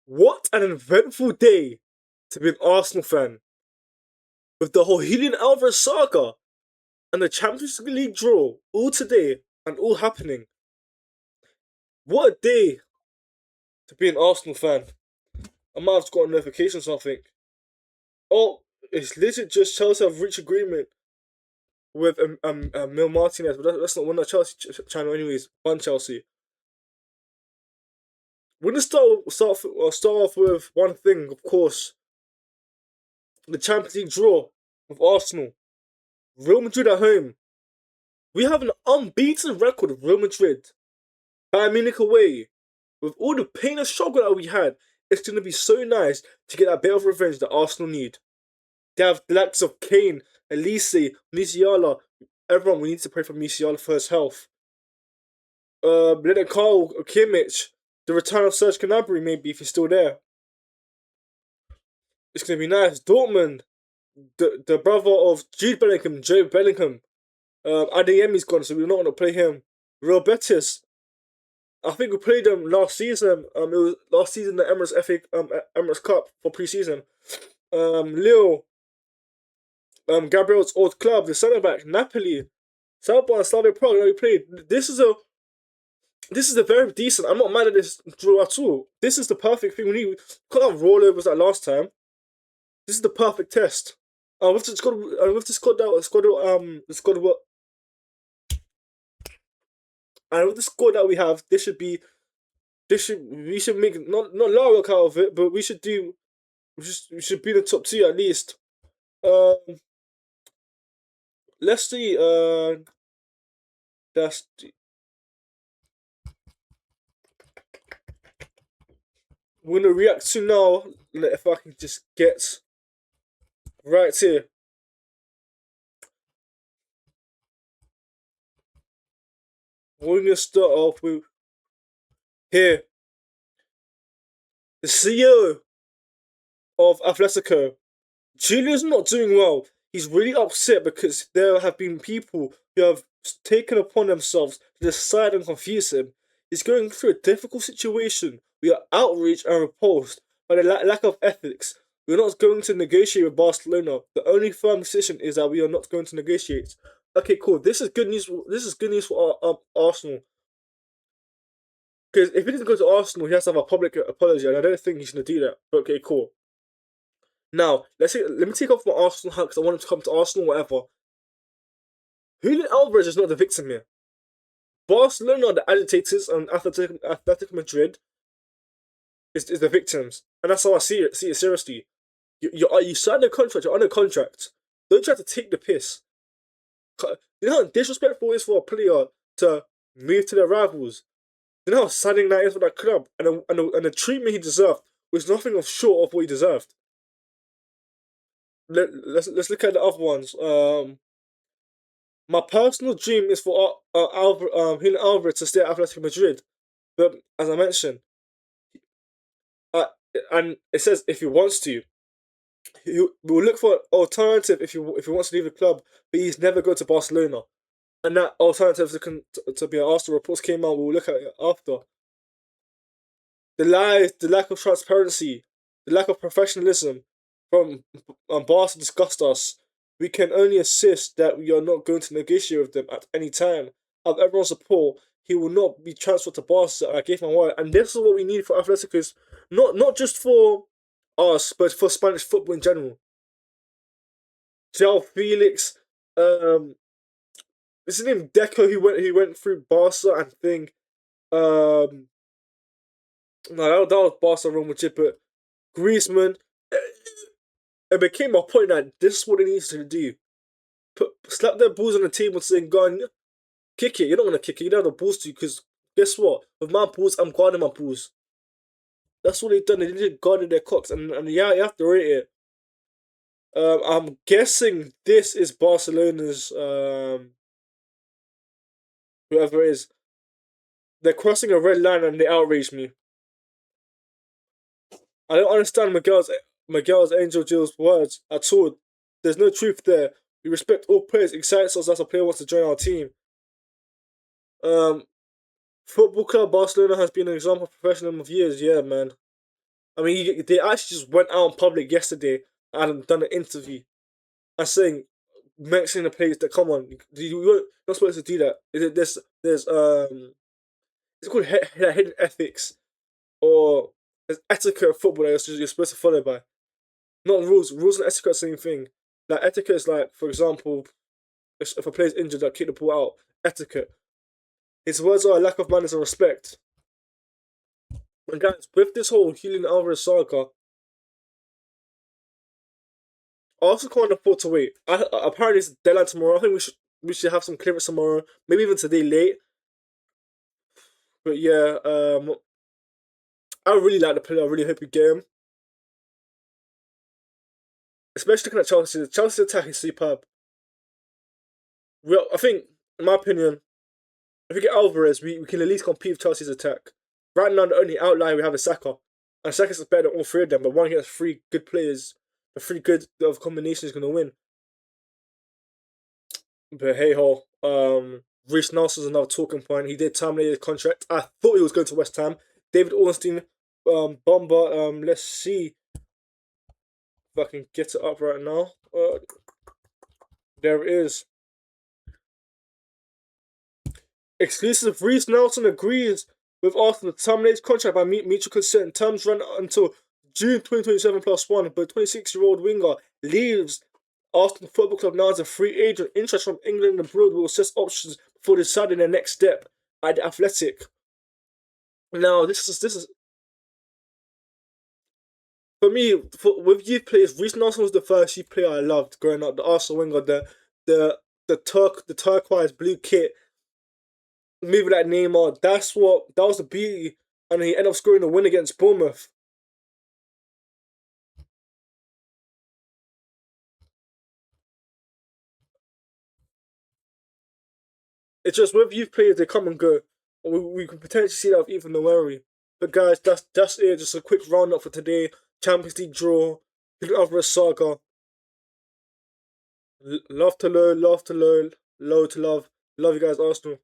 What an eventful day to be an Arsenal fan. With the whole Julian Alvarez saga and the Champions League draw all today and all happening. What a day to be an Arsenal fan. I might have got a notification or something. Oh, it's literally just Chelsea have reached agreement with Mil Martinez, but that's not one of Chelsea channel anyways. One Chelsea. We're gonna start off with one thing, of course. The Champions League draw with Arsenal. Real Madrid at home. We have an unbeaten record of Real Madrid. Bayern Munich away. With all the pain and struggle that we had, it's going to be so nice to get that bit of revenge that Arsenal need. They have the likes of Kane, Elise, Musiala. Everyone, we need to pray for Musiala for his health. Then Carl Kimmich, the return of Serge Gnabry, maybe, if he's still there. It's going to be nice. Dortmund, the brother of Jude Bellingham, Joe Bellingham. Adeyemi's gone, so we're not going to play him. Real Betis. I think we played them last season. It was last season the Emirates Cup for pre-season. Lille. Gabriel's old club, the centre back, Napoli. Sabah and Slavia Prague that we played. This is a very decent. I'm not mad at this draw at all. This is the perfect thing we need. We can't have rollovers like last time. This is the perfect test. With the squad that we have, we should make not Lara out of it, but we should be in the top two at least. Let's see. That's we're gonna react to now. If I can just get right here. We're gonna start off with here. The CEO of Atletico, Julian's not doing well. He's really upset because there have been people who have taken upon themselves to decide and confuse him. He's going through a difficult situation. We are outraged and repulsed by the lack of ethics. We're not going to negotiate with Barcelona. The only firm decision is that we are not going to negotiate. Okay, cool. This is good news. This is good news for Arsenal. Because if he doesn't go to Arsenal, he has to have a public apology, and I don't think he's going to do that. But okay, cool. Now, let me take off my Arsenal hat because I want him to come to Arsenal, whatever. Julian Alvarez is not the victim here. Barcelona are the agitators, and Athletic Madrid is the victims, and that's how I see it. See it seriously. You signed a contract. You're under contract. Don't try to take the piss. You know how disrespectful it is for a player to move to their rivals. You know how saddening that is for that club, and the treatment he deserved was nothing of short of what he deserved. Let's look at the other ones. My personal dream is for Julian Alvarez to stay at Atletico Madrid, but as I mentioned, and it says if he wants to, he will look for an alternative if he wants to leave the club, but he's never going to Barcelona. And that alternative to be an Arsenal reports came out. We'll look at it after. The lies, the lack of transparency, the lack of professionalism from Barca disgust us. We can only assist that we are not going to negotiate with them at any time. Have everyone's support. He will not be transferred to Barca. I gave my word, and this is what we need for Atleticos. Not just for us, but for Spanish football in general. João Felix, what's his name? Deco. He went through Barca and thing. No, that was Barca Real Madrid, but Griezmann. It became a point that this is what he needs to do. Slap their balls on the table saying, "Go on, kick it." You're not gonna kick it. You don't have the balls to, because guess what? With my balls, I'm guarding my balls. That's what they've done. They didn't guard their cocks, and yeah, you have to rate it. I'm guessing this is Barcelona's whoever it is. They're crossing a red line and they outrage me. I don't understand Miguel's Angel Jill's words at all. There's no truth there. We respect all players. Excites us as a player wants to join our team. Football club Barcelona has been an example of professionalism of years. Yeah, man. I mean, they actually just went out in public yesterday and done an interview and saying, mentioning the players that come on, you're not supposed to do that. There's it's called hidden ethics or there's etiquette of football that you're supposed to follow by. Not rules. Rules and etiquette are the same thing. Like etiquette is like, for example, if a player's injured, like kick the ball out. Etiquette. His words are a lack of manners and respect. And guys, with this whole Julian Alvarez saga, Arsenal can't afford to wait. Apparently, it's deadline tomorrow. I think we should have some clearance tomorrow. Maybe even today late. But yeah, I really like the player. I really hope we get him. Especially looking at Chelsea. The Chelsea attack is superb. I think, in my opinion, if we get Alvarez, we can at least compete with Chelsea's attack. Right now, the only outlier we have is Saka. And Saka's better than all three of them, but one against three good players, the three good of combination is going to win. But hey ho, Reece Nelson's another talking point. He did terminate his contract. I thought he was going to West Ham. David Ornstein, Bomber. Let's see if I can get it up right now. There it is. Exclusive. Reece Nelson agrees with Arsenal to terminate his contract by mutual consent. Terms run until June 2027 plus one. But 26-year-old winger leaves Arsenal Football Club now as a free agent. Interest from England and abroad will assess options before deciding their next step at the Athletic. Now, this is for me, with youth players. Reece Nelson was the first youth player I loved growing up. The Arsenal winger, the turquoise blue kit, moving like Neymar. That was the beauty, and he ended up scoring the win against Bournemouth. It's just with youth players, they come and go. We can potentially see that with Ethan Nwaneri. But guys, that's it. Just a quick roundup for today. Champions League draw. Alvarez saga. Love to learn, love to learn, low to love. Love you guys, Arsenal.